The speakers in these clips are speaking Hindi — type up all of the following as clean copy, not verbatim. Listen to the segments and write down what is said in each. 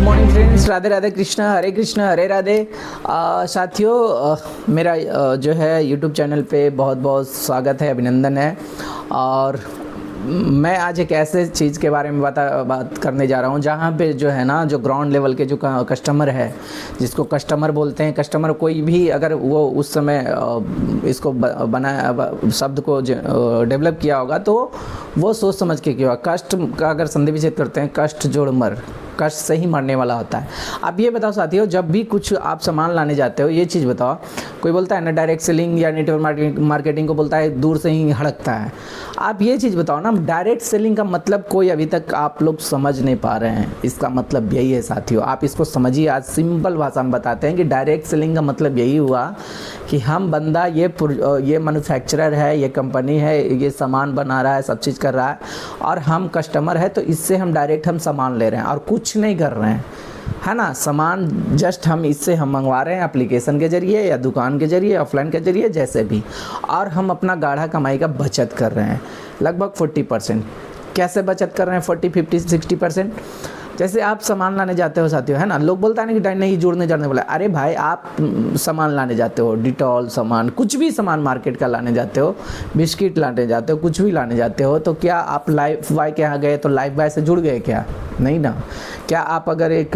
मॉर्निंग फ्रेंड्स, राधे राधे, कृष्ण हरे राधे। साथियों, मेरा जो है यूट्यूब चैनल पे बहुत बहुत स्वागत है, अभिनंदन है। और मैं आज एक ऐसे चीज़ के बारे में बात करने जा रहा हूँ जहाँ पे जो है ना, जो ग्राउंड लेवल के जो कस्टमर है, जिसको कस्टमर बोलते हैं। कस्टमर कोई भी अगर वो उस समय इसको बनाया, शब्द को डेवलप किया होगा तो वो सोच समझ के किया होगा। कष्ट का अगर संधि विच्छेद करते हैं, कष्ट जोड़ मर, कष्ट से ही मरने वाला होता है। अब ये बताओ साथियों, जब भी कुछ आप सामान लाने जाते हो, ये चीज़ बताओ, कोई बोलता है ना डायरेक्ट सेलिंग या नेटवर्क मार्केटिंग को बोलता है दूर से ही हड़कता है। आप ये चीज़ बताओ ना, डायरेक्ट सेलिंग का मतलब कोई अभी तक आप लोग समझ नहीं पा रहे हैं। इसका मतलब यही है साथियों, आप इसको समझिए। आज सिंपल भाषा में बताते हैं कि डायरेक्ट सेलिंग का मतलब यही हुआ कि हम बंदा ये मैन्युफैक्चरर है, ये कंपनी है, ये सामान बना रहा है, सब चीज़ कर रहा है, और हम कस्टमर है, तो इससे हम डायरेक्ट हम सामान ले रहे हैं और कुछ नहीं कर रहे हैं, है ना। सामान जस्ट हम इससे हम मंगवा रहे हैं एप्लीकेशन के ज़रिए या दुकान के ज़रिए, ऑफलाइन के ज़रिए, जैसे भी, और हम अपना गाढ़ा कमाई का बचत कर रहे हैं लगभग 40%। कैसे बचत कर रहे हैं 40, 50, 60%? जैसे आप सामान लाने जाते हो साथियों, है ना, लोग बोलता है ना कि नहीं जोड़ने जाने वाला। अरे भाई, आप सामान लाने जाते हो, डिटॉल सामान, कुछ भी सामान मार्केट का लाने जाते हो, बिस्किट लाने जाते हो, कुछ भी लाने जाते हो, तो क्या आप लाइफ बॉय के यहाँ गए तो लाइफ बॉय से जुड़ गए क्या? नहीं ना। क्या आप अगर एक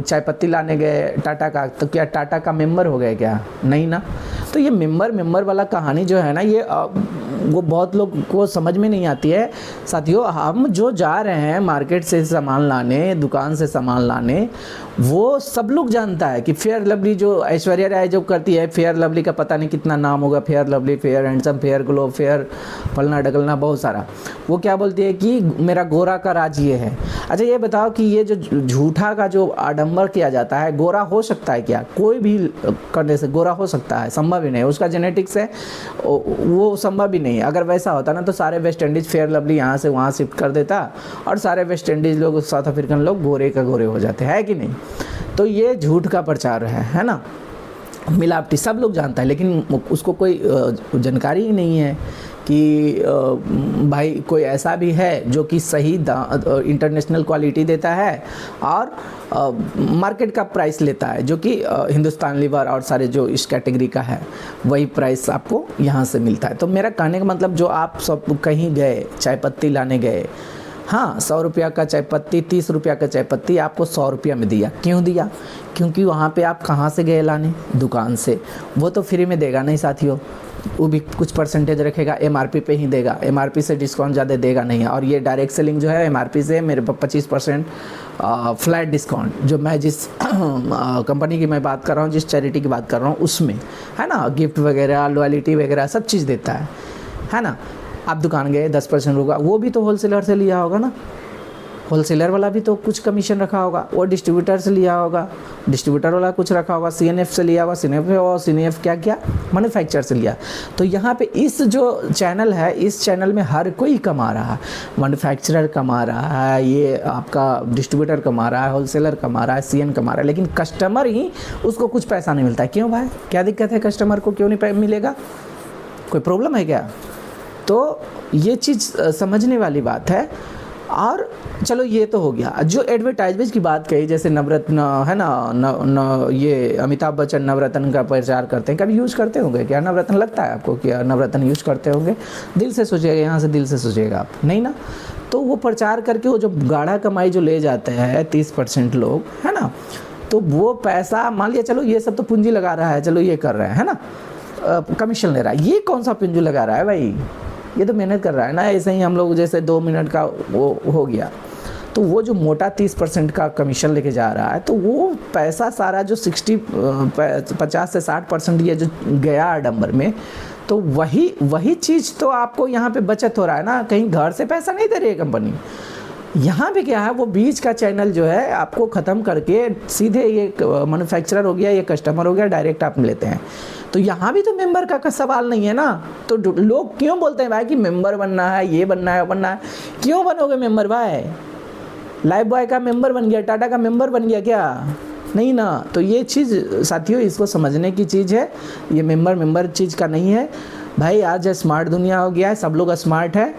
चाय पत्ती लाने गए टाटा का, तो क्या टाटा का मेंबर हो गए क्या? नहीं ना। तो ये मेंबर वाला कहानी जो है ना, ये वो बहुत लोग को समझ में नहीं आती है साथियों। हम जो जा रहे हैं मार्केट से सामान लाने, दुकान से सामान लाने, वो सब लोग जानता है कि फेयर लवली, जो ऐश्वर्या राय जो करती है, फेयर लवली का पता नहीं कितना नाम होगा, fair lovely, fair handsome, fair glow, fair फलना ढकलना, बहुत सारा। वो क्या बोलती है कि मेरा गोरा का राज ये है। अच्छा ये बताओ कि ये जो झूठा का जो आडंबर किया जाता है, गोरा हो सकता है क्या? कोई भी करने से गोरा हो सकता है? संभव ही नहीं। उसका जेनेटिक्स है, वो संभव ही नहीं। अगर वैसा होता ना तो सारे वेस्ट इंडीज़ फेयर लवली यहाँ से वहाँ शिफ्ट कर देता और सारे वेस्ट इंडीज़ लोग, साउथ अफ्रीकन लोग गोरे का गोरे हो जाते हैं, कि नहीं? तो ये झूठ का प्रचार है ना, मिलावटी, सब लोग जानता है, लेकिन उसको कोई जानकारी ही नहीं है कि भाई कोई ऐसा भी है जो कि सही इंटरनेशनल क्वालिटी देता है और मार्केट का प्राइस लेता है, जो कि हिंदुस्तान लीवर और सारे जो इस कैटेगरी का है, वही प्राइस आपको यहाँ से मिलता है। तो मेरा कहने का मतलब, जो आप सब कहीं गए, चाय पत्ती लाने गए, हाँ, 100 रुपया का चाय पत्ती, 30 रुपया का चाय पत्ती आपको 100 रुपया में दिया। क्यों दिया? क्योंकि वहाँ पे आप कहाँ से गए लाने? दुकान से। वो तो फ्री में देगा नहीं साथियों, वो भी कुछ परसेंटेज रखेगा, एमआरपी पे ही देगा, एमआरपी से डिस्काउंट ज़्यादा देगा नहीं है। और ये डायरेक्ट सेलिंग जो है, एमआरपी से मेरे पर 25% फ्लैट डिस्काउंट, जो मैं जिस कंपनी की मैं बात कर रहा हूँ, जिस चैरिटी की बात कर रहा हूँ, उसमें, है ना, गिफ्ट वगैरह, लॉयल्टी वगैरह सब चीज़ देता है ना। आप दुकान गए, 10% होगा, वो भी तो होलसेलर से लिया होगा ना, होलसेलर वाला भी तो कुछ कमीशन रखा होगा, वो डिस्ट्रीब्यूटर से लिया होगा, डिस्ट्रीब्यूटर वाला कुछ रखा होगा, सीएनएफ से लिया होगा, सीएनएफ क्या मैन्युफैक्चर से लिया। तो यहाँ पे इस जो चैनल है, इस चैनल में हर कोई कमा रहा है, मैन्युफैक्चरर कमा रहा है, ये आपका डिस्ट्रीब्यूटर कमा रहा है, होलसेलर कमा रहा है, सीएन कमा रहा है, लेकिन कस्टमर ही उसको कुछ पैसा नहीं मिलता है। क्यों भाई, क्या दिक्कत है? कस्टमर को क्यों नहीं मिलेगा? कोई प्रॉब्लम है क्या? तो ये चीज़ समझने वाली बात है। और चलो ये तो हो गया। जो एडवर्टाइजमेंट की बात कही, जैसे नवरत्न है ना, ये अमिताभ बच्चन नवरत्न का प्रचार करते हैं, कभी यूज़ करते होंगे क्या नवरत्न? लगता है आपको कि नवरत्न यूज़ करते होंगे? दिल से सोचिएगा, यहाँ से दिल से सोचिएगा आप, नहीं ना। तो वो प्रचार करके वो जो गाढ़ा कमाई जो ले जाते हैं 30% लोग, है ना, तो वो पैसा मान लिया, चलो ये सब तो पूंजी लगा रहा है, चलो ये कर रहे हैं, है ना, कमीशन ले रहा है। ये कौन सा पूंजी लगा रहा है भाई? ये तो मेहनत कर रहा है ना। ऐसे ही हम लोग जैसे 2 मिनट का वो हो गया, तो वो जो मोटा 30% का कमीशन लेके जा रहा है, तो वो पैसा सारा जो 50 से 60% ये जो गया आडंबर में, तो वही चीज़ तो आपको यहाँ पे बचत हो रहा है ना। कहीं घर से पैसा नहीं दे रही है कंपनी। यहाँ पे क्या है, वो बीच का चैनल जो है आपको ख़त्म करके सीधे ये मैन्युफैक्चरर हो गया, ये कस्टमर हो गया, डायरेक्ट आप लेते हैं। तो यहाँ भी तो मेंबर का सवाल नहीं है ना। तो लोग क्यों बोलते हैं भाई कि मेंबर बनना है, ये बनना है, वो बनना है? क्यों बनोगे मेंबर भाई? लाइफ बॉय का मेंबर बन गया, टाटा का मेंबर बन गया क्या? नहीं ना। तो ये चीज़ साथियों, इसको समझने की चीज़ है। ये मेंबर चीज़ का नहीं है भाई। आज स्मार्ट दुनिया हो गया है, सब लोग स्मार्ट है।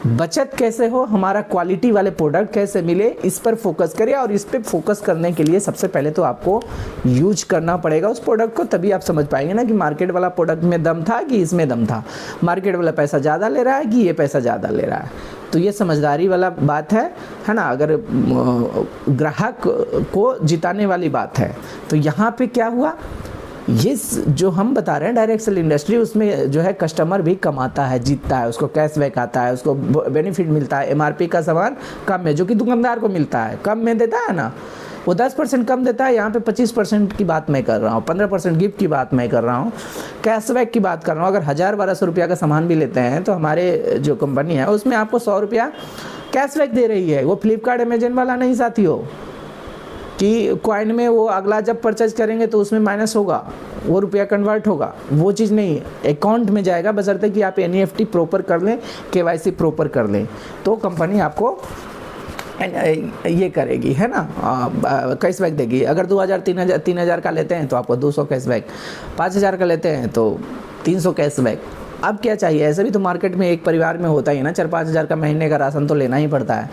बचत कैसे हो, हमारा क्वालिटी वाले प्रोडक्ट कैसे मिले, इस पर फोकस करिए। और इस पर फोकस करने के लिए सबसे पहले तो आपको यूज करना पड़ेगा उस प्रोडक्ट को, तभी आप समझ पाएंगे ना कि मार्केट वाला प्रोडक्ट में दम था कि इसमें दम था, मार्केट वाला पैसा ज़्यादा ले रहा है कि ये पैसा ज़्यादा ले रहा है। तो ये समझदारी वाला बात है ना। अगर ग्राहक को जिताने वाली बात है तो यहाँ पे क्या हुआ, ये जो हम बता रहे हैं डायरेक्ट सेल इंडस्ट्री, उसमें जो है कस्टमर भी कमाता है, जीतता है, उसको कैशबैक आता है, उसको बेनिफिट मिलता है। एमआरपी का सामान कम में, जो कि दुकानदार को मिलता है, कम में देता है ना, वो 10% कम देता है। यहाँ पे 25% की बात मैं कर रहा हूँ, 15% गिफ्ट की बात मैं कर रहा हूँ, कैशबैक की बात कर रहा हूँ। अगर 1000-1200 रुपया का सामान भी लेते हैं तो हमारे जो कंपनी है उसमें आपको 100 रुपया कैशबैक दे रही है। वो फ्लिपकार्ट अमेजन वाला नहीं साथियों कि कॉइन में वो अगला जब परचेज करेंगे तो उसमें माइनस होगा, वो रुपया कन्वर्ट होगा, वो चीज़ नहीं, अकाउंट में जाएगा, बशर्ते कि आप NEFT प्रॉपर कर लें, KYC प्रॉपर कर लें, तो कंपनी आपको ये करेगी, है ना, कैशबैक देगी। अगर 2000 3000 का लेते हैं तो आपको 200 कैशबैक, 5000 का लेते हैं तो 300 कैशबैक। अब क्या चाहिए, ऐसे भी तो मार्केट में एक परिवार में होता ही है ना, 4-5 हज़ार का महीने का राशन तो लेना ही पड़ता है।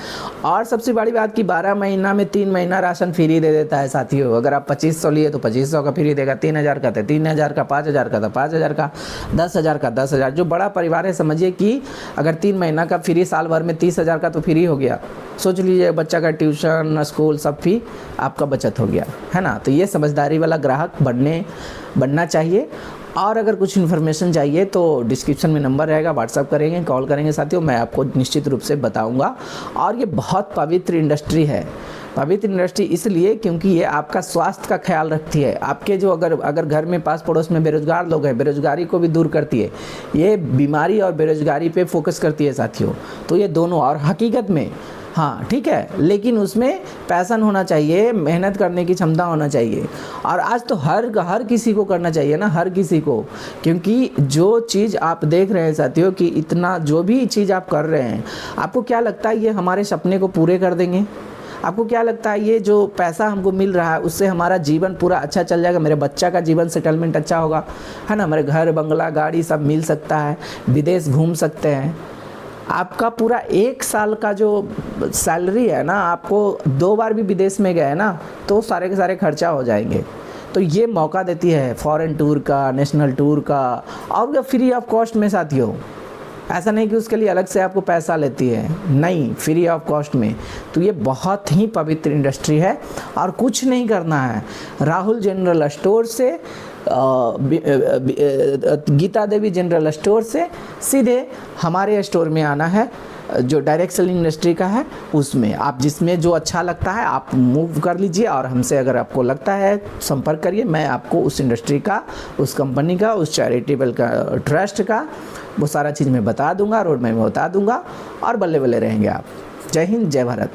और सबसे बड़ी बात कि 12 महीना में 3 महीना राशन फ्री दे देता है साथियों। अगर आप 2500 लिए तो 2500 का फ्री देगा, 3000 का था 3000 का, 5000 का था 5000 का, 10,000 का 10,000। जो बड़ा परिवार है समझिए कि अगर 3 महीना का फ्री, साल भर में 30,000 का तो फ्री हो गया। सोच लीजिए बच्चा का ट्यूशन, स्कूल सब फी आपका बचत हो गया, है ना। तो ये समझदारी वाला ग्राहक बनना चाहिए। और अगर कुछ इन्फॉर्मेशन चाहिए तो डिस्क्रिप्शन में नंबर रहेगा, व्हाट्सअप करेंगे, कॉल करेंगे साथियों, मैं आपको निश्चित रूप से बताऊंगा। और ये बहुत पवित्र इंडस्ट्री है, पवित्र इंडस्ट्री इसलिए क्योंकि ये आपका स्वास्थ्य का ख्याल रखती है। आपके जो अगर घर में पास पड़ोस में बेरोजगार लोग हैं, बेरोजगारी को भी दूर करती है। ये बीमारी और बेरोजगारी पे फोकस करती है साथियों। तो ये दोनों, और हकीकत में हाँ ठीक है, लेकिन उसमें पैशन होना चाहिए, मेहनत करने की क्षमता होना चाहिए। और आज तो हर किसी को करना चाहिए ना, हर किसी को, क्योंकि जो चीज़ आप देख रहे हैं साथियों कि इतना जो भी चीज़ आप कर रहे हैं, आपको क्या लगता है ये हमारे सपने को पूरे कर देंगे? आपको क्या लगता है ये जो पैसा हमको मिल रहा है उससे हमारा जीवन पूरा अच्छा चल जाएगा, मेरे बच्चा का जीवन सेटलमेंट अच्छा होगा, है ना, मेरे घर बंगला गाड़ी सब मिल सकता है, विदेश घूम सकते हैं। आपका पूरा 1 साल का जो सैलरी है ना, आपको 2 बार भी विदेश में गए ना तो सारे के सारे खर्चा हो जाएंगे। तो ये मौका देती है फॉरेन टूर का, नेशनल टूर का, और फ्री ऑफ कॉस्ट में साथियों। ऐसा नहीं कि उसके लिए अलग से आपको पैसा लेती है, नहीं, फ्री ऑफ कॉस्ट में। तो ये बहुत ही पवित्र इंडस्ट्री है और कुछ नहीं करना है। राहुल जनरल स्टोर से, गीता देवी जनरल स्टोर से सीधे हमारे स्टोर में आना है, जो डायरेक्ट सेलिंग इंडस्ट्री का है उसमें। आप जिसमें जो अच्छा लगता है आप मूव कर लीजिए, और हमसे अगर आपको लगता है संपर्क करिए। मैं आपको उस इंडस्ट्री का, उस कंपनी का, उस चैरिटेबल का, ट्रस्ट का वो सारा चीज़ मैं बता दूंगा, रोड मैप में बता दूंगा, और बल्ले बल्ले रहेंगे आप। जय हिंद, जय भारत।